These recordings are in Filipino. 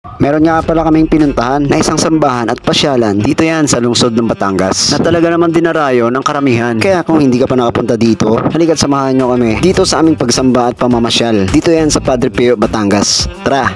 Meron nga pala kaming pinuntahan na isang sambahan at pasyalan. Dito yan sa lungsod ng Batangas na talaga naman dinarayo ng karamihan. Kaya kung hindi ka pa nakapunta dito, halika't samahan nyo kami dito sa aming pagsamba at pamamasyal. Dito yan sa Padre Pio, Batangas. Tara!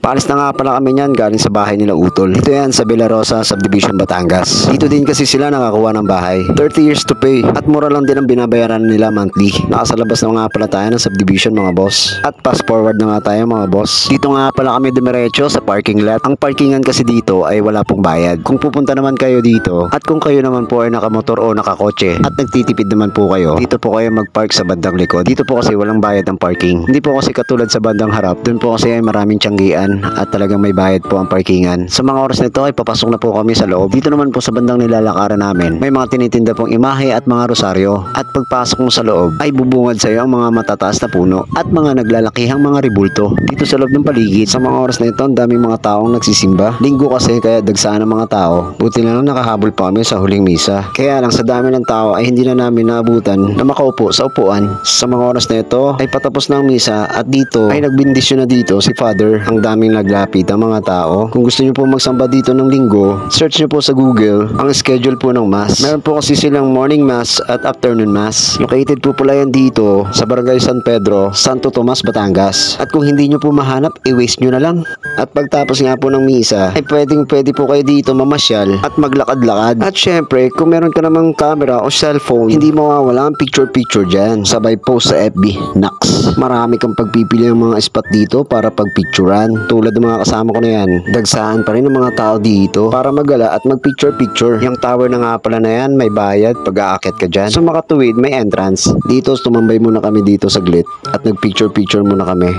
Paalis na nga pala kami niyan galing sa bahay nila Utol. Dito yan sa Villa Rosa, Subdivision, Batangas. Dito din kasi sila nakakuha ng bahay. 30 years to pay at mura lang din ang binabayaran nila monthly. Nakasalabas na nga pala tayo ng subdivision mga boss. At fast forward na nga tayo mga boss. Dito nga pala kami dumiretso sa parking lot. Ang parkingan kasi dito ay wala pong bayad. Kung pupunta naman kayo dito at kung kayo naman po ay nakamotor o nakakotse at nagtitipid naman po kayo, dito po kayo magpark sa bandang likod. Dito po kasi walang bayad ang parking. Hindi po kasi katulad sa bandang harap. Doon po kasi ay maraming tiyanggian at talagang may bayad po ang parkingan. Sa mga oras nito ay papasok na po kami sa loob. Dito naman po sa bandang nilalakaran namin, may mga tinitinda pong imahe at mga rosaryo. At pagpasok mo sa loob ay bubungad sa iyo ang mga matataas na puno at mga naglalakihang mga ribulto. Dito sa loob ng paligid, sa mga oras na ito, ang daming mga taong nagsisimba. Linggo kasi kaya dagsaan ang mga tao. Buti na lang nakahabol pa kami sa huling misa. Kaya lang sa dami ng tao ay hindi na namin naabutan na makaupo sa upuan. Sa mga oras na ito ay patapos na ang misa at dito ay nagbindisyon na dito si Father. Ang daming naglapit ang mga tao. Kung gusto niyo po magsamba dito ng linggo, search niyo po sa Google ang schedule po ng mass. Meron po kasi silang morning mass at afternoon mass. Located po pala yan dito sa Barangay San Pedro, Santo Tomas, Batangas. At kung hindi niyo po mahanap, i-waste niyo na lang. At pagtapos nga po ng misa, ay pwede po kayo dito mamasyal at maglakad-lakad. At syempre, kung meron ka namang camera o cellphone, hindi mawawala ang picture-picture dyan. Sabay post sa FB. Naks. Marami kang pagpipili ng mga spot dito para pagpicturan. Tulad ng mga kasama ko na yan, dagsaan pa rin ng mga tao dito para magala at magpicture-picture. Yung tower na nga pala na yan, may bayad pag aakyat ka dyan. So makatuwid, may entrance. Dito, tumambay muna kami dito saglit at nagpicture-picture muna kami.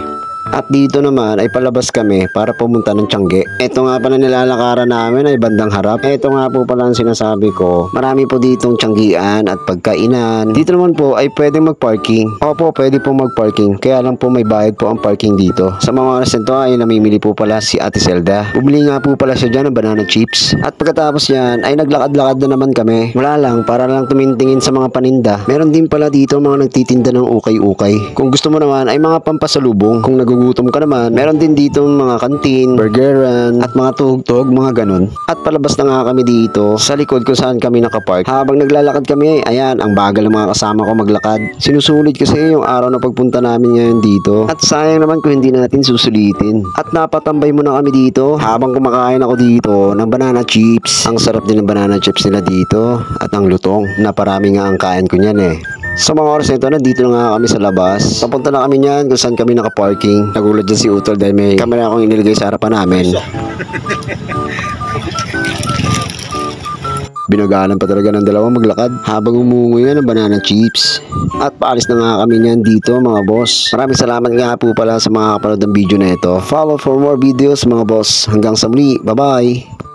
At dito naman ay palabas kami para pumunta ng Tiangge. Ito nga pala nilalakaran namin ay bandang harap. Ito nga po pala ang sinasabi ko. Marami po ditong tiyanggian at pagkainan. Dito naman po ay pwedeng magparking. Opo, pwede po magparking. Kaya lang po may bayad po ang parking dito. Sa mga oras nito ay namimili po pala si Ate Zelda. Bumili nga po pala siya dyan ng banana chips. At pagkatapos yan ay naglakad-lakad na naman kami. Wala lang, para lang tumintingin sa mga paninda. Meron din pala dito mga nagtitinda ng ukay-ukay. Kung gusto mo naman ay mga pampasalubong. Kung nagugutom ka naman, meron din dito mga kantin, burgeran, at mga tuhog-tuhog, mga ganun. At palabas na nga kami dito sa likod kung saan kami nakapark. Habang naglalakad kami, ayan, ang bagal ng mga kasama ko maglakad. Sinusulit kasi yung araw na pagpunta namin ngayon dito. At sayang naman kung hindi natin susulitin. At napatambay muna kami dito habang kumakain ako dito ng banana chips. Ang sarap din ng banana chips nila dito at ang lutong. Naparami nga ang kain ko niyan eh. Sa mga oras na ito, nandito na nga kami sa labas. Papunta na kami niyan kung saan kami nakaparking. Nagulat dyan si Utol dahil may camera akong inilagay sa harapan namin. Binagalan pa talaga ng dalawang maglakad habang umungoy nga ng banana chips. At paalis na nga kami niyan dito mga boss. Maraming salamat nga po pala sa mga kapanood ng video na ito. Follow for more videos mga boss. Hanggang sa muli. Bye bye!